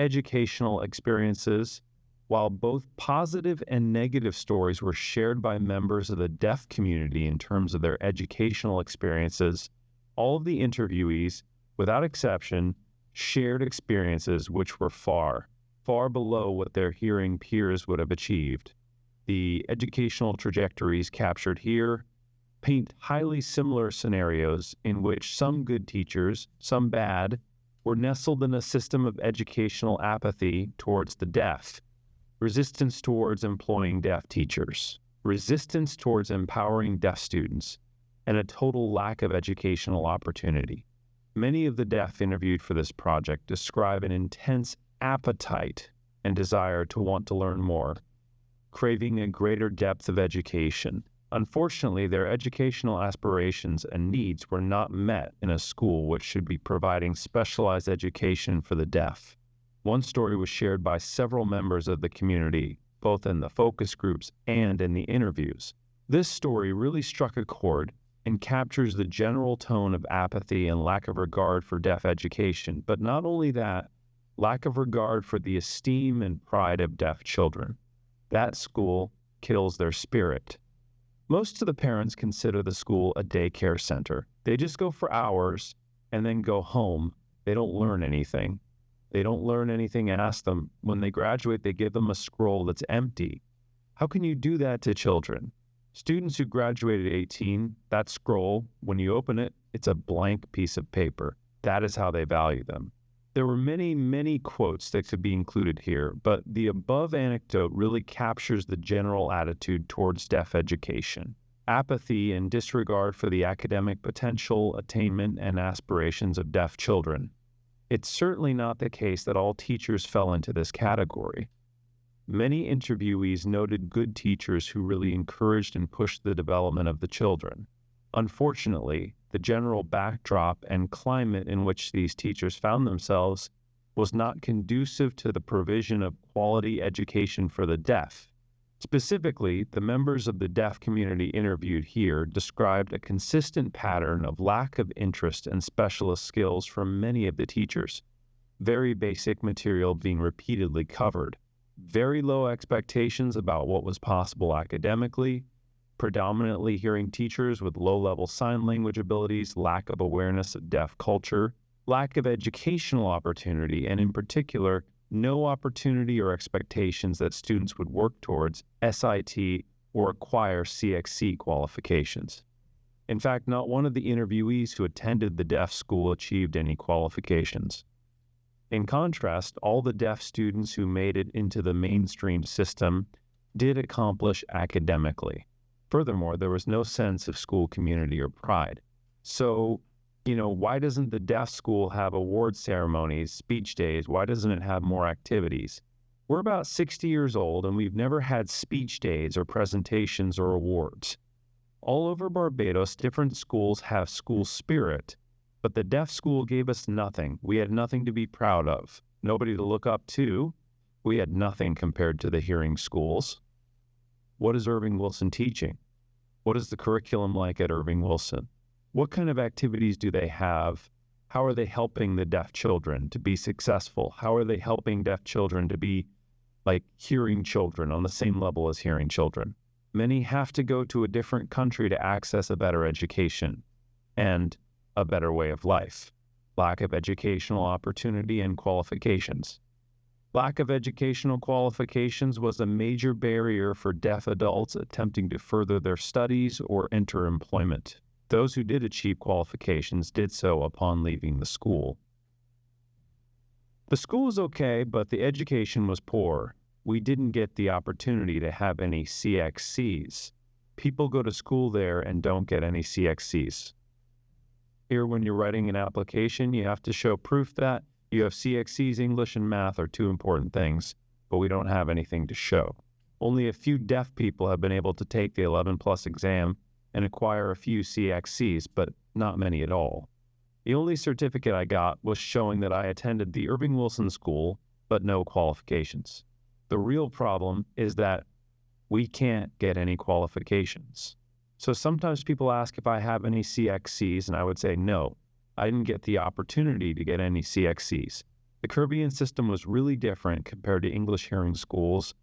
educational experiences. While both positive and negative stories were shared by members of the deaf community in terms of their educational experiences, all of the interviewees, without exception, shared experiences which were far, far below what their hearing peers would have achieved. The educational trajectories captured here paint highly similar scenarios in which some good teachers, some bad, were nestled in a system of educational apathy towards the deaf, resistance towards employing deaf teachers, resistance towards empowering deaf students, and a total lack of educational opportunity. Many of the deaf interviewed for this project describe an intense appetite and desire to want to learn more, craving a greater depth of education. Unfortunately, their educational aspirations and needs were not met in a school which should be providing specialized education for the deaf. One story was shared by several members of the community, both in the focus groups and in the interviews. This story really struck a chord and captures the general tone of apathy and lack of regard for deaf education, but not only that, lack of regard for the esteem and pride of deaf children. That school kills their spirit. Most of the parents consider the school a daycare center. They just go for hours and then go home. They don't learn anything. They don't learn anything asked them. When they graduate, they give them a scroll that's empty. How can you do that to children? Students who graduate at 18, that scroll, when you open it, it's a blank piece of paper. That is how they value them. There were many, many quotes that could be included here, but the above anecdote really captures the general attitude towards deaf education. Apathy and disregard for the academic potential, attainment, and aspirations of deaf children. It's certainly not the case that all teachers fell into this category. Many interviewees noted good teachers who really encouraged and pushed the development of the children. Unfortunately, the general backdrop and climate in which these teachers found themselves was not conducive to the provision of quality education for the deaf. Specifically, the members of the deaf community interviewed here described a consistent pattern of lack of interest and specialist skills from many of the teachers. Very basic material being repeatedly covered. Very low expectations about what was possible academically. Predominantly hearing teachers with low-level sign language abilities, lack of awareness of deaf culture, lack of educational opportunity, and in particular, no opportunity or expectations that students would work towards SIT or acquire CXC qualifications. In fact, not one of the interviewees who attended the deaf school achieved any qualifications. In contrast, all the deaf students who made it into the mainstream system did accomplish academically. Furthermore, there was no sense of school community or pride. So, why doesn't the deaf school have award ceremonies, speech days? Why doesn't it have more activities? We're about 60 years old and we've never had speech days or presentations or awards. All over Barbados, different schools have school spirit, but the deaf school gave us nothing. We had nothing to be proud of, nobody to look up to. We had nothing compared to the hearing schools. What is Irving Wilson teaching? What is the curriculum like at Irving Wilson? What kind of activities do they have? How are they helping the deaf children to be successful? How are they helping deaf children to be like hearing children on the same level as hearing children? Many have to go to a different country to access a better education and a better way of life. Lack of educational opportunity and qualifications. Lack of educational qualifications was a major barrier for deaf adults attempting to further their studies or enter employment. Those who did achieve qualifications did so upon leaving the school. The school was okay, but the education was poor. We didn't get the opportunity to have any CXCs. People go to school there and don't get any CXCs. Here, when you're writing an application, you have to show proof that you have CXCs. English and math are two important things, but we don't have anything to show. Only a few deaf people have been able to take the 11+ exam and acquire a few CXCs, but not many at all. The only certificate I got was showing that I attended the Irving Wilson School, but no qualifications. The real problem is that we can't get any qualifications. So sometimes people ask if I have any CXCs, and I would say no. I didn't get the opportunity to get any CXCs. The Caribbean system was really different compared to English hearing schools.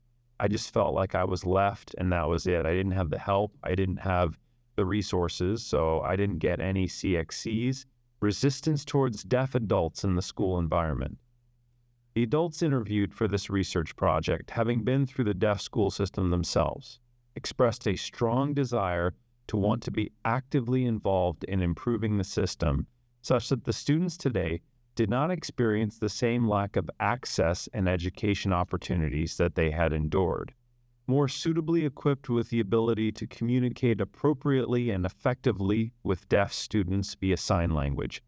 I just felt like I was left and that was it. I didn't have the help. I didn't have the resources, so I didn't get any CXCs. Resistance towards deaf adults in the school environment. The adults interviewed for this research project, having been through the deaf school system themselves, expressed a strong desire to want to be actively involved in improving the system, such that the students today did not experience the same lack of access and education opportunities that they had endured. More suitably equipped with the ability to communicate appropriately and effectively with deaf students via sign language.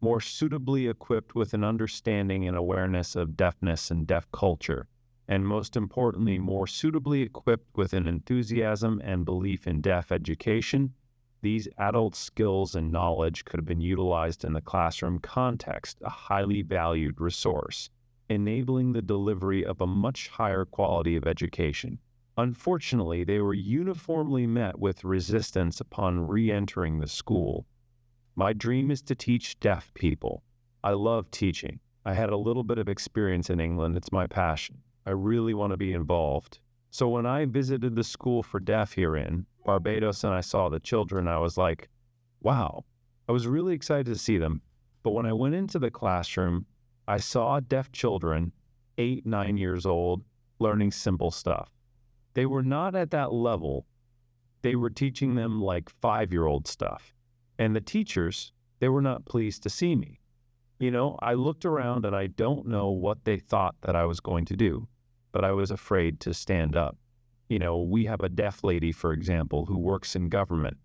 More suitably equipped with an understanding and awareness of deafness and deaf culture. And most importantly, more suitably equipped with an enthusiasm and belief in deaf education. These adult skills and knowledge could have been utilized in the classroom context, a highly valued resource, enabling the delivery of a much higher quality of education. Unfortunately, they were uniformly met with resistance upon re-entering the school. My dream is to teach deaf people. I love teaching. I had a little bit of experience in England. It's my passion. I really want to be involved. So when I visited the school for deaf here in Barbados and I saw the children, I was like, wow. I was really excited to see them. But when I went into the classroom, I saw deaf children, 8, 9 years old, learning simple stuff. They were not at that level. They were teaching them like 5-year-old stuff. And the teachers, they were not pleased to see me. You know, I looked around and I don't know what they thought that I was going to do, but I was afraid to stand up. You know, we have a deaf lady, for example, who works in government.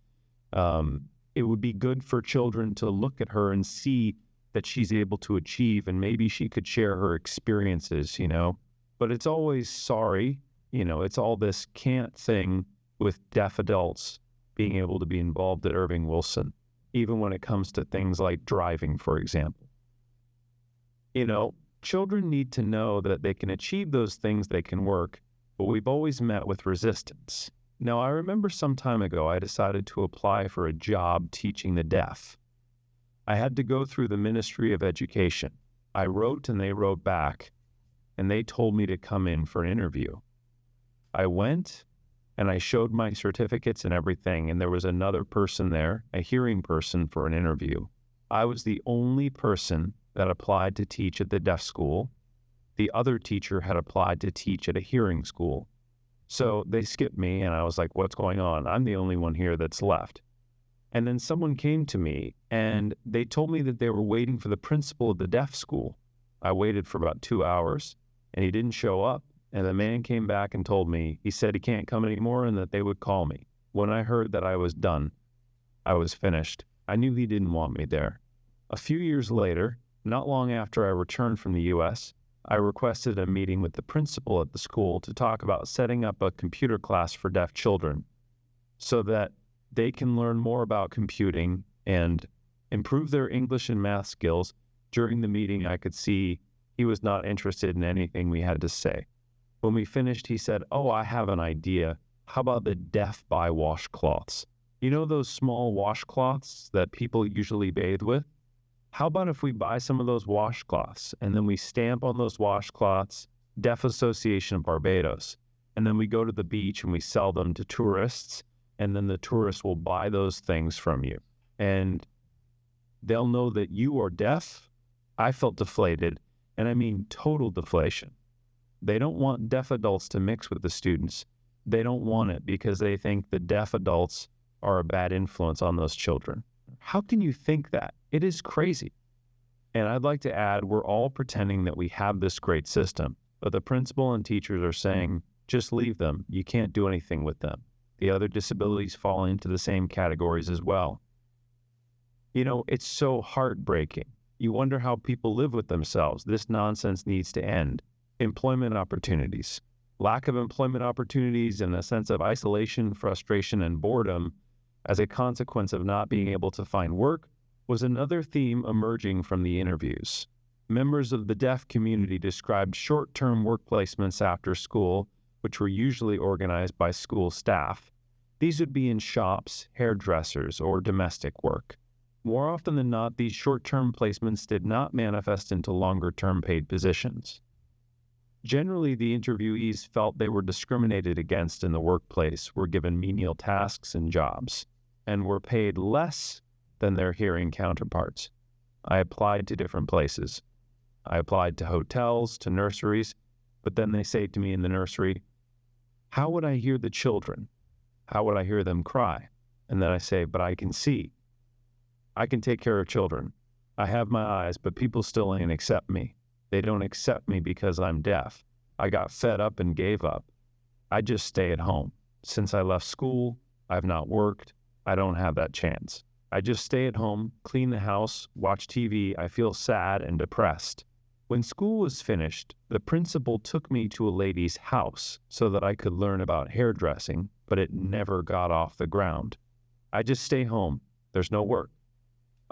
It would be good for children to look at her and see that she's able to achieve, and maybe she could share her experiences, you know. But it's always sorry, you know, it's all this can't thing with deaf adults being able to be involved at Irving Wilson, even when it comes to things like driving, for example. You know, children need to know that they can achieve those things, they can work, but we've always met with resistance. Now, I remember some time ago, I decided to apply for a job teaching the deaf. I had to go through the Ministry of Education. I wrote and they wrote back, and they told me to come in for an interview. I went and I showed my certificates and everything, and there was another person there, a hearing person, for an interview. I was the only person that applied to teach at the deaf school. The other teacher had applied to teach at a hearing school. So they skipped me, and I was like, what's going on? I'm the only one here that's left. And then someone came to me, and they told me that they were waiting for the principal of the deaf school. I waited for about 2 hours, and he didn't show up. And the man came back and told me, he said he can't come anymore and that they would call me. When I heard that I was done, I was finished. I knew he didn't want me there. A few years later, not long after I returned from the U.S., I requested a meeting with the principal at the school to talk about setting up a computer class for deaf children so that they can learn more about computing and improve their English and math skills. During the meeting, I could see he was not interested in anything we had to say. When we finished, he said, oh, I have an idea. How about the deaf buy washcloths? You know those small washcloths that people usually bathe with? How about if we buy some of those washcloths and then we stamp on those washcloths, Deaf Association of Barbados, and then we go to the beach and we sell them to tourists, and then the tourists will buy those things from you. And they'll know that you are deaf. I felt deflated, and I mean total deflation. They don't want deaf adults to mix with the students. They don't want it because they think the deaf adults are a bad influence on those children. How can you think that? It is crazy. And I'd like to add, we're all pretending that we have this great system, but the principal and teachers are saying, just leave them. You can't do anything with them. The other disabilities fall into the same categories as well. You know, it's so heartbreaking. You wonder how people live with themselves. This nonsense needs to end. Employment opportunities. Lack of employment opportunities and a sense of isolation, frustration, and boredom as a consequence of not being able to find work was another theme emerging from the interviews. Members of the deaf community described short-term work placements after school, which were usually organized by school staff. These would be in shops, hairdressers, or domestic work. More often than not, these short-term placements did not manifest into longer-term paid positions. Generally, the interviewees felt they were discriminated against in the workplace, were given menial tasks and jobs, and were paid less than their hearing counterparts. I applied to different places. I applied to hotels, to nurseries, but then they say to me in the nursery, "How would I hear the children? How would I hear them cry?" And then I say, "But I can see. I can take care of children. I have my eyes, but people still ain't accept me. They don't accept me because I'm deaf. I got fed up and gave up. I just stay at home. Since I left school, I've not worked. I don't have that chance. I just stay at home, clean the house, watch TV. I feel sad and depressed." When school was finished, the principal took me to a lady's house so that I could learn about hairdressing, but it never got off the ground. I just stay home. There's no work.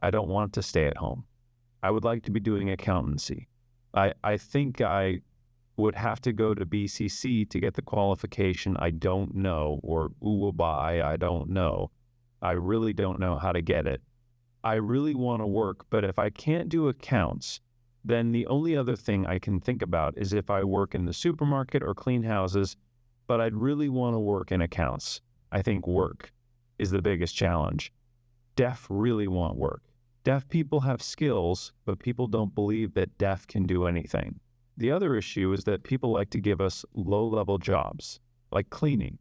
I don't want to stay at home. I would like to be doing accountancy. I think I would have to go to BCC to get the qualification. I don't know, or UWBI, I don't know. I really don't know how to get it. I really want to work, but if I can't do accounts, then the only other thing I can think about is if I work in the supermarket or clean houses, but I'd really want to work in accounts. I think work is the biggest challenge. Deaf really want work. Deaf people have skills, but people don't believe that deaf can do anything. The other issue is that people like to give us low-level jobs, like cleaning.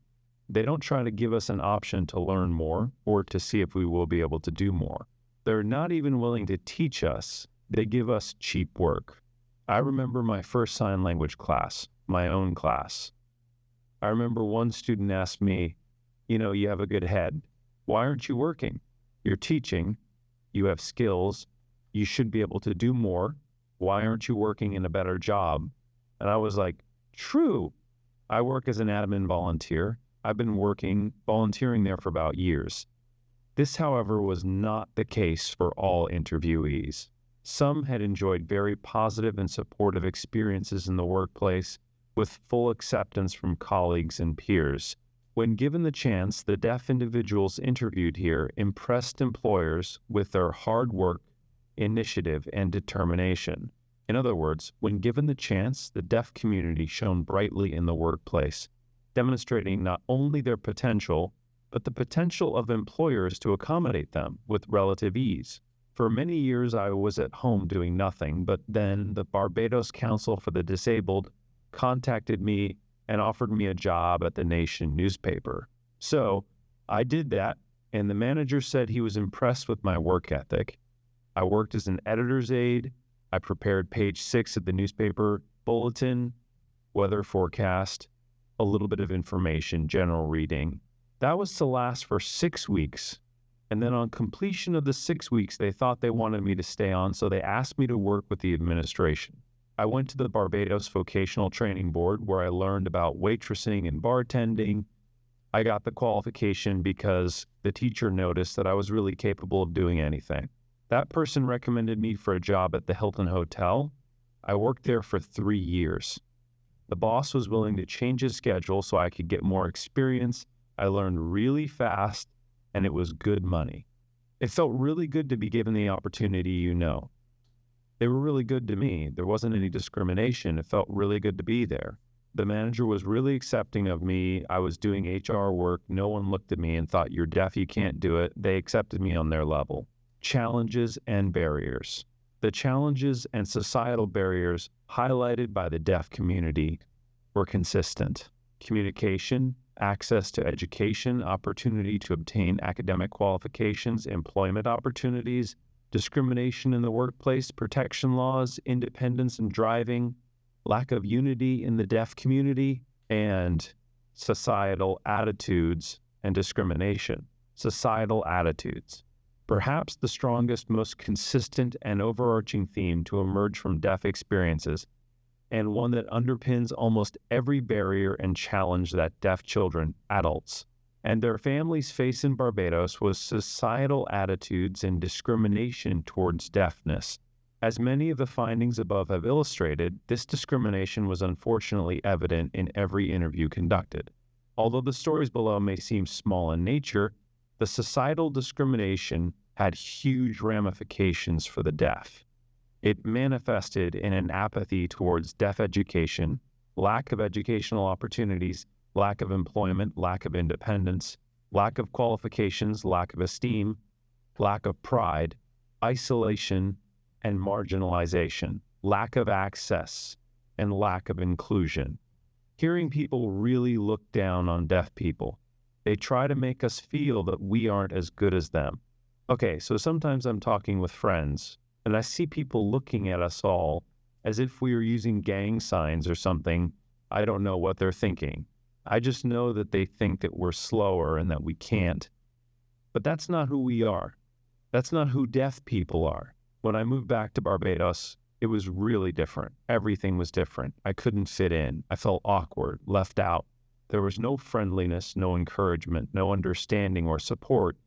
They don't try to give us an option to learn more or to see if we will be able to do more. They're not even willing to teach us. They give us cheap work. I remember my first sign language class, my own class. I remember one student asked me, "You have a good head. Why aren't you working? You're teaching. You have skills. You should be able to do more. Why aren't you working in a better job?" And I was like, true. I work as an admin volunteer. I've been volunteering there for about years. This, however, was not the case for all interviewees. Some had enjoyed very positive and supportive experiences in the workplace with full acceptance from colleagues and peers. When given the chance, the deaf individuals interviewed here impressed employers with their hard work, initiative, and determination. In other words, when given the chance, the deaf community shone brightly in the workplace, demonstrating not only their potential, but the potential of employers to accommodate them with relative ease. For many years, I was at home doing nothing, but then the Barbados Council for the Disabled contacted me and offered me a job at the Nation newspaper. So I did that, and the manager said he was impressed with my work ethic. I worked as an editor's aide. I prepared page 6 of the newspaper bulletin, weather forecast, a little bit of information, general reading. That was to last for 6 weeks. And then on completion of the 6 weeks, they thought they wanted me to stay on, so they asked me to work with the administration. I went to the Barbados Vocational Training Board, where I learned about waitressing and bartending. I got the qualification because the teacher noticed that I was really capable of doing anything. That person recommended me for a job at the Hilton Hotel. I worked there for 3 years. The boss was willing to change his schedule so I could get more experience. I learned really fast, and it was good money. It felt really good to be given the opportunity. They were really good to me. There wasn't any discrimination. It felt really good to be there. The manager was really accepting of me. I was doing HR work. No one looked at me and thought, "You're deaf, you can't do it." They accepted me on their level. Challenges and barriers. The challenges and societal barriers highlighted by the deaf community were consistent. Communication, access to education, opportunity to obtain academic qualifications, employment opportunities, discrimination in the workplace, protection laws, independence in driving, lack of unity in the deaf community, and societal attitudes and discrimination. Societal attitudes. Perhaps the strongest, most consistent, and overarching theme to emerge from deaf experiences, and one that underpins almost every barrier and challenge that deaf children, adults, and their families face in Barbados was societal attitudes and discrimination towards deafness. As many of the findings above have illustrated, this discrimination was unfortunately evident in every interview conducted. Although the stories below may seem small in nature, the societal discrimination had huge ramifications for the deaf. It manifested in an apathy towards deaf education, lack of educational opportunities, lack of employment, lack of independence, lack of qualifications, lack of esteem, lack of pride, isolation and marginalization, lack of access, and lack of inclusion. Hearing people really look down on deaf people. They try to make us feel that we aren't as good as them. Okay, so sometimes I'm talking with friends, and I see people looking at us all as if we are using gang signs or something. I don't know what they're thinking. I just know that they think that we're slower and that we can't. But that's not who we are. That's not who deaf people are. When I moved back to Barbados, it was really different. Everything was different. I couldn't fit in. I felt awkward, left out. There was no friendliness, no encouragement, no understanding or support.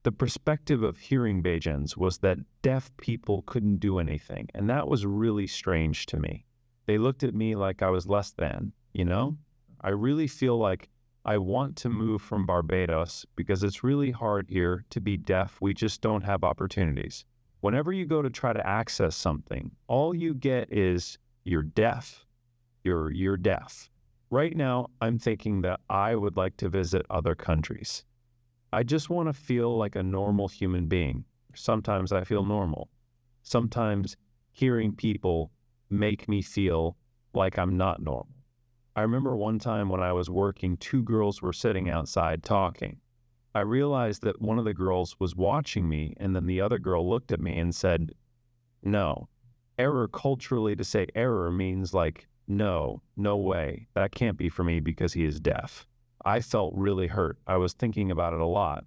The perspective of hearing Bajans was that deaf people couldn't do anything, and that was really strange to me. They looked at me like I was less than, you know? I really feel like I want to move from Barbados because it's really hard here to be deaf. We just don't have opportunities. Whenever you go to try to access something, all you get is you're deaf. You're deaf. Right now, I'm thinking that I would like to visit other countries. I just want to feel like a normal human being. Sometimes I feel normal. Sometimes hearing people make me feel like I'm not normal. I remember one time when I was working, two girls were sitting outside talking. I realized that one of the girls was watching me, and then the other girl looked at me and said, "No." Error culturally, to say error means like, no way. That can't be for me because he is deaf. I felt really hurt. I was thinking about it a lot.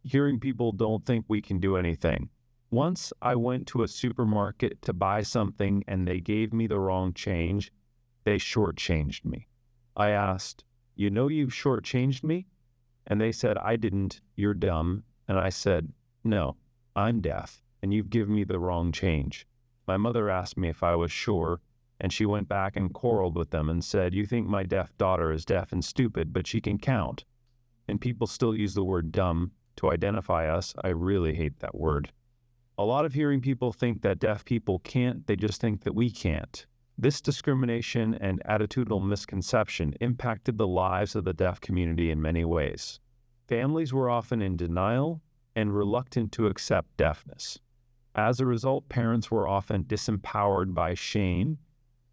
Hearing people don't think we can do anything. Once I went to a supermarket to buy something and they gave me the wrong change. They shortchanged me. I asked, "You know you shortchanged me?" And they said, "I didn't. You're dumb." And I said, "No, I'm deaf, and you've given me the wrong change." My mother asked me if I was sure, and she went back and quarreled with them and said, "You think my deaf daughter is deaf and stupid, but she can count." And people still use the word dumb to identify us. I really hate that word. A lot of hearing people think that deaf people can't, they just think that we can't. This discrimination and attitudinal misconception impacted the lives of the deaf community in many ways. Families were often in denial and reluctant to accept deafness. As a result, parents were often disempowered by shame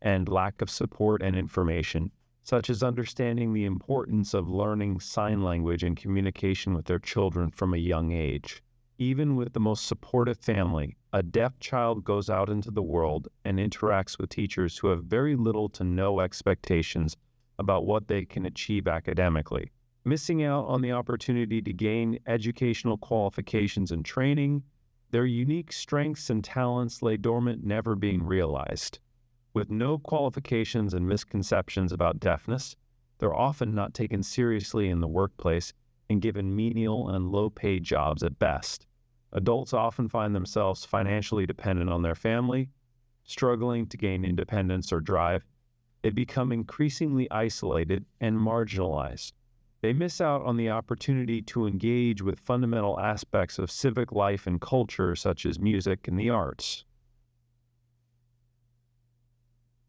and lack of support and information, such as understanding the importance of learning sign language and communication with their children from a young age. Even with the most supportive family, a deaf child goes out into the world and interacts with teachers who have very little to no expectations about what they can achieve academically, missing out on the opportunity to gain educational qualifications and training. Their unique strengths and talents lay dormant, never being realized. With no qualifications and misconceptions about deafness, they're often not taken seriously in the workplace and given menial and low-paid jobs at best. Adults often find themselves financially dependent on their family, struggling to gain independence or drive. They become increasingly isolated and marginalized. They miss out on the opportunity to engage with fundamental aspects of civic life and culture, such as music and the arts.